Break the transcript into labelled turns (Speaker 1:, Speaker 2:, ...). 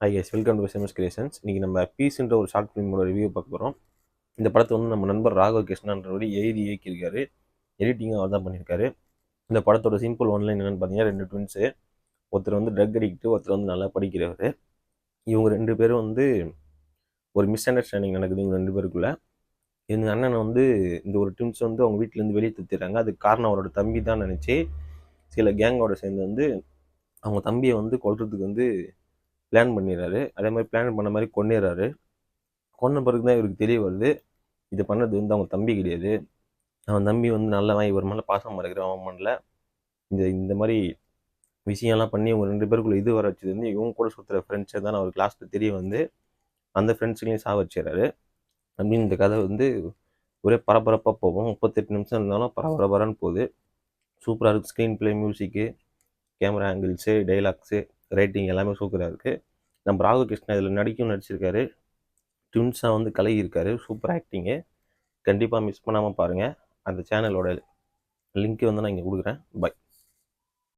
Speaker 1: Hi guys, welcome to SMS creations. இன்றைக்கி நம்ம பீஸ்ன்ற ஒரு ஷார்ட் ஃபிலிமோட ரிவ்யூ பார்க்க போகிறோம். இந்த படத்தை வந்து நம்ம நண்பர் ராகவ் கிருஷ்ணன்றவர் எழுதி இயக்கியிருக்காரு. எடிட்டிங்கும் அவர் தான் பண்ணியிருக்காரு. இந்த படத்தோட சிம்பிள் ஒன்லைன் என்னென்னு பார்த்தீங்கன்னா, 2 ட்வின்ஸு. ஒருத்தர் வந்து ட்ரக் அடிக்ட்டு, ஒருத்தர் வந்து நல்லா படிக்கிறவர். இவங்க 2 பேரும் வந்து ஒரு மிஸ் அண்டர்ஸ்டாண்டிங் நடக்குது இவங்க 2 பேருக்குள்ள. எங்கள் அண்ணனை வந்து இந்த ஒரு ட்வின்ஸ் வந்து அவங்க வீட்டிலேருந்து வெளியே தூத்திடுறாங்க. அதுக்கு காரணம் அவரோட தம்பி தான் நினச்சி சில கேங்கோட சேர்ந்து வந்து அவங்க தம்பியை வந்து கொல்றதுக்கு வந்து பிளான் பண்ணிடுறாரு. அதே மாதிரி பிளான் பண்ண மாதிரி கொன்னிடுறாரு. கொன்ன பிறகு தான் இவருக்கு தெரிய வருது, இது பண்ணது வந்து அவங்க தம்பி கிடையாது. அவன் தம்பி வந்து நல்லவன், இவர் மேலே பாசமாக இருக்கிற அவன் பண்ணல. இந்த மாதிரி விஷயம்லாம் பண்ணி இவங்க 2 பேருக்குள்ள இது வர வச்சது வந்து இவங்க கூட சுற்றுற ஃப்ரெண்ட்ஸை தான் அவருக்கு லாஸ்ட்டு தெரிய வந்து அந்த ஃப்ரெண்ட்ஸுகளையும் சாவச்சிடுறாரு. அப்படின்னு இந்த கதை வந்து ஒரே பரபரப்பாக போகும். 38 நிமிஷம் இருந்தாலும் பரபரன்னு போகுது. சூப்பராக இருக்குது. ஸ்க்ரீன் பிளே, மியூசிக்கு, கேமரா ஆங்கிள்ஸு, டைலாக்ஸு, ரைட்டிங் எல்லாமே சூப்பராக இருக்குது. நம்ம ராகவ் கிருஷ்ணா இதில் நடிச்சிருக்காரு. ட்வின்ஸாக வந்து கலகியிருக்காரு. Super acting. கண்டிப்பாக மிஸ் பண்ணாமல் பாருங்கள். அந்த சேனலோட லிங்க்கு வந்து நான் இங்கே கொடுக்குறேன். பை.